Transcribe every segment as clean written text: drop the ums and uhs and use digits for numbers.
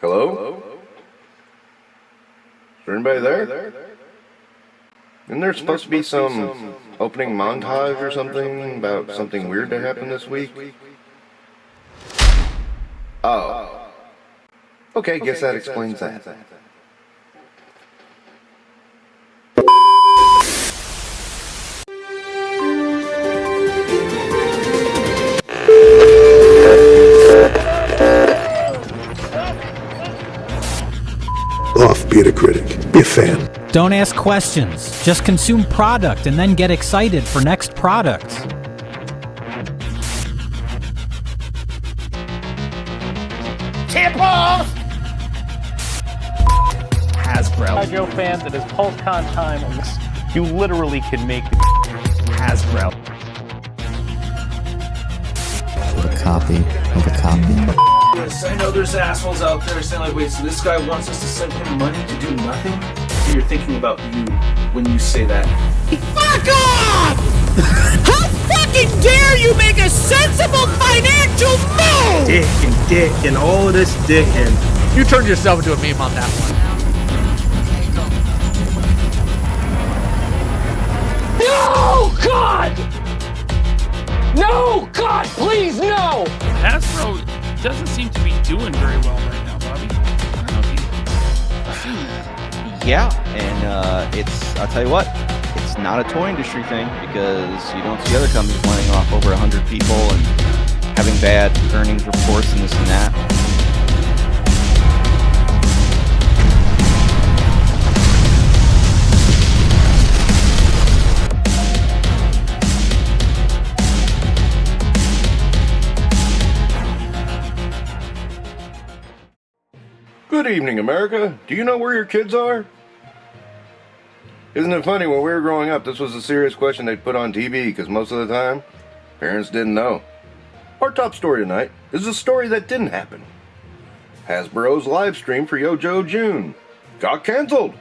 Hello? Is anybody there? Isn't there supposed to be some opening montage or something about something weird to happen this week? Oh. Okay, guess that explains that. Be a critic. Be a fan. Don't ask questions. Just consume product and then get excited for next product. Tip-off! Hasbro. Joe fans, it is PulseCon time. You literally can make the Hasbro. The copy of a copy. Yes, I know there's assholes out there saying like, wait, so this guy wants us to send him money to do nothing? So you're thinking about you when you say that. Fuck off! How fucking dare you make a sensible financial move! Dick and all of this dick and... You turned yourself into a meme on that one. No, God! No, God, please, no! Hasbro doesn't seem to be doing very well right now, Bobby. I don't know if you... Yeah, and I'll tell you what, it's not a toy industry thing, because you don't see other companies laying off over 100 people and having bad earnings reports and this and that. Good evening, America. Do you know where your kids are? Isn't it funny, when we were growing up, this was a serious question they'd put on TV, because most of the time, parents didn't know. Our top story tonight is a story that didn't happen. Hasbro's live stream for Yo-Jo June got canceled.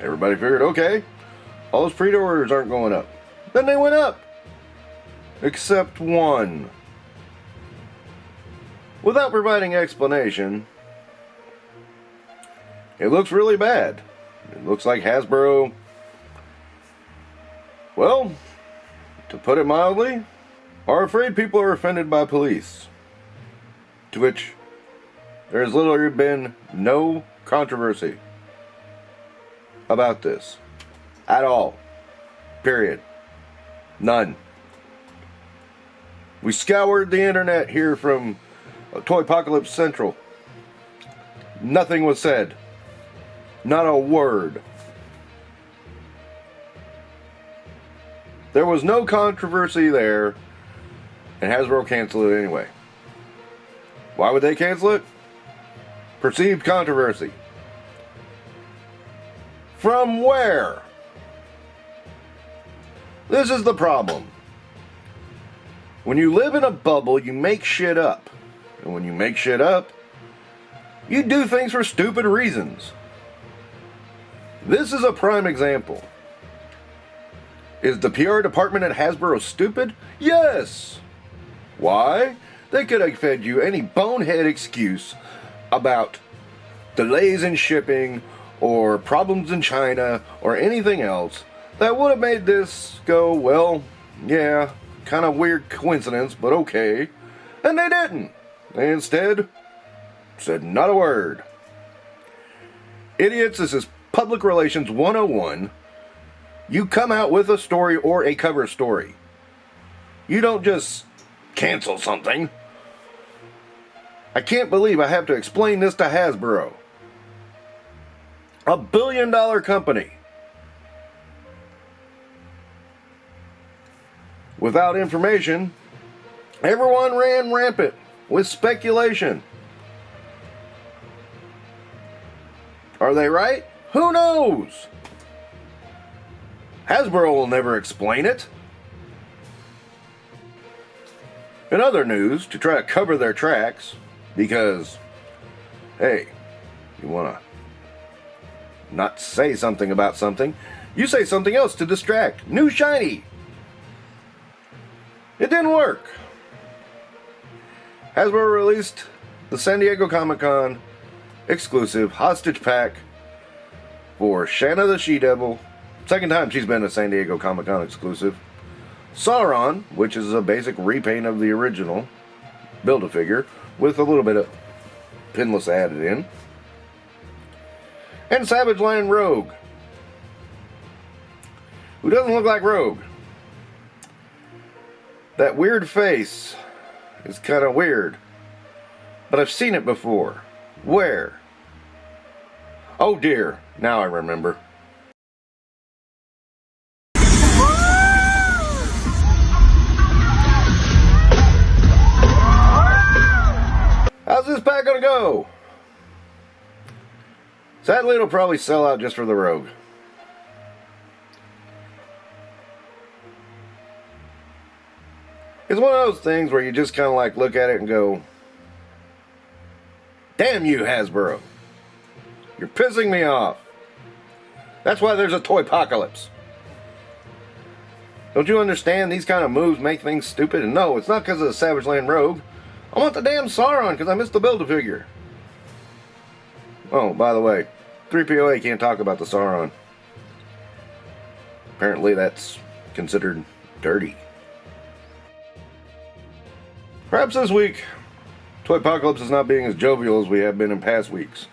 Everybody figured, okay, all those pre-orders aren't going up. Then they went up. Except one. Without providing explanation, it looks really bad. It looks like Hasbro, well, to put it mildly, are afraid people are offended by police. To which there has literally been no controversy about this at all. Period. None. We scoured the internet here from Toypocalypse Central. Nothing was said. Not a word. There was no controversy there, and Hasbro canceled it anyway. Why would they cancel it? Perceived controversy. From where? This is the problem. When you live in a bubble, you make shit up. And when you make shit up, you do things for stupid reasons. This is a prime example. Is the PR department at Hasbro stupid? Yes! Why? They could have fed you any bonehead excuse about delays in shipping or problems in China or anything else that would have made this go, well, yeah, kind of weird coincidence, but okay. And they didn't. They instead said not a word. Idiots, this is Public Relations 101. You come out with a story or a cover story. You don't just cancel something. I can't believe I have to explain this to Hasbro. $1 billion company. Without information, everyone ran rampant with speculation. Are they right? Who knows? Hasbro will never explain it. In other news, to try to cover their tracks, because, hey, you want to not say something about something, you say something else to distract. New shiny. It didn't work. Hasbro released the San Diego Comic-Con exclusive hostage pack for Shanna the She-Devil. Second time she's been a San Diego Comic-Con exclusive. Sauron, which is a basic repaint of the original Build-A-Figure with a little bit of pinless added in. And Savage Land Rogue, who doesn't look like Rogue. That weird face is kind of weird, but I've seen it before. Where? Oh dear, now I remember. How's this pack gonna go? Sadly, it'll probably sell out just for the Rogue. It's one of those things where you just kind of like look at it and go, damn you, Hasbro. You're pissing me off. That's why there's a Toypocalypse. Don't you understand these kind of moves make things stupid? And no, it's not because of the Savage Land Rogue. I want the damn Sauron because I missed the Build-A-Figure. Oh, by the way, 3POA can't talk about the Sauron. Apparently that's considered dirty. Perhaps this week, Toypocalypse is not being as jovial as we have been in past weeks.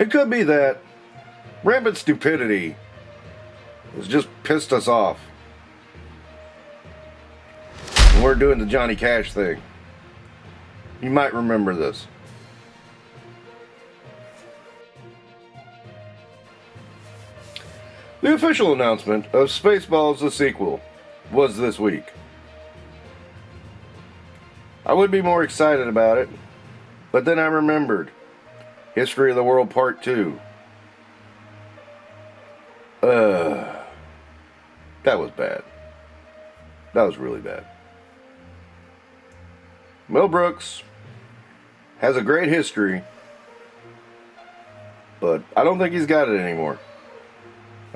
It could be that rampant stupidity has just pissed us off. And we're doing the Johnny Cash thing. You might remember this. The official announcement of Spaceballs the sequel was this week. I would be more excited about it, but then I remembered History of the World Part 2. That was bad. That was really bad. Mel Brooks has a great history, but I don't think he's got it anymore.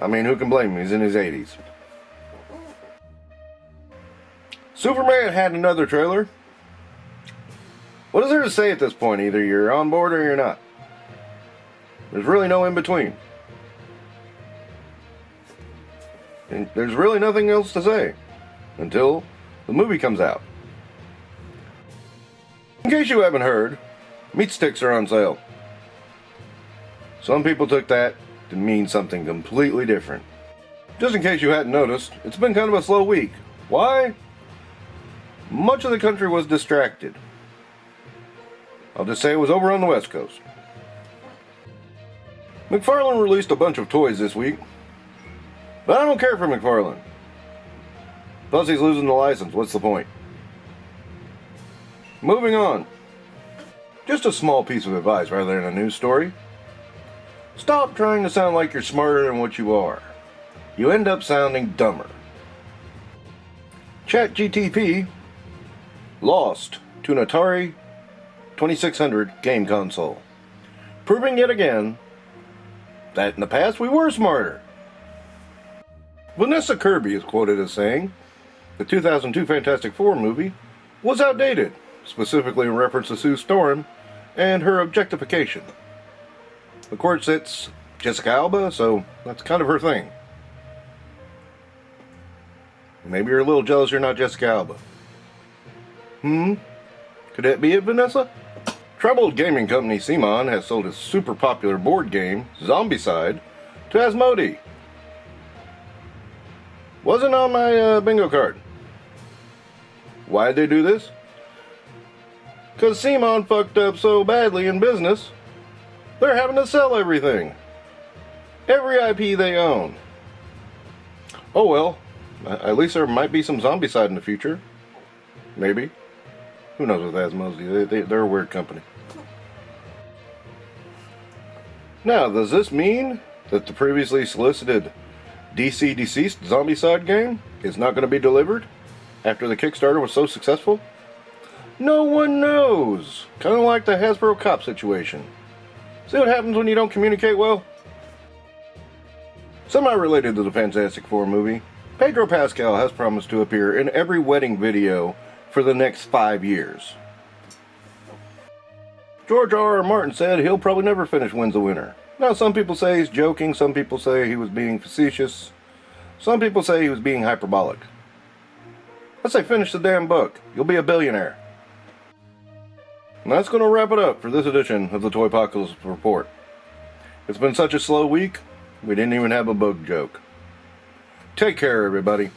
I mean, who can blame him? He's in his 80s. Superman had another trailer. What is there to say at this point? Either you're on board or you're not. There's really no in between. And there's really nothing else to say until the movie comes out. In case you haven't heard, meat sticks are on sale. Some people took that to mean something completely different. Just in case you hadn't noticed, it's been kind of a slow week. Why? Much of the country was distracted. I'll just say it was over on the West Coast. McFarlane released a bunch of toys this week, but I don't care for McFarlane. Plus he's losing the license, what's the point? Moving on. Just a small piece of advice rather than a news story. Stop trying to sound like you're smarter than what you are. You end up sounding dumber. ChatGTP lost to an Atari 2600 game console, proving yet again that in the past we were smarter. Vanessa Kirby is quoted as saying the 2002 Fantastic Four movie was outdated, specifically in reference to Sue Storm and her objectification. Of course, it's Jessica Alba, so that's kind of her thing. Maybe you're a little jealous you're not Jessica Alba. Could that be it, Vanessa? Troubled gaming company Simon has sold its super popular board game, Zombicide, to Asmodee. Wasn't on my bingo card. Why'd they do this? Because Simon fucked up so badly in business, they're having to sell everything. Every IP they own. Oh well, at least there might be some Zombicide in the future. Maybe. Who knows with Asmodee? They're a weird company. Now, does this mean that the previously solicited DC Deceased Zombicide game is not going to be delivered after the Kickstarter was so successful? No one knows. Kind of like the Hasbro Cop situation. See what happens when you don't communicate well? Semi-related to the Fantastic Four movie, Pedro Pascal has promised to appear in every wedding video for the next 5 years. George R.R. Martin said he'll probably never finish When's a Winner. Now, some people say he's joking, some people say he was being facetious, some people say he was being hyperbolic. I say finish the damn book. You'll be a billionaire. And that's going to wrap it up for this edition of the Toypocalypse Report. It's been such a slow week, we didn't even have a book joke. Take care, everybody.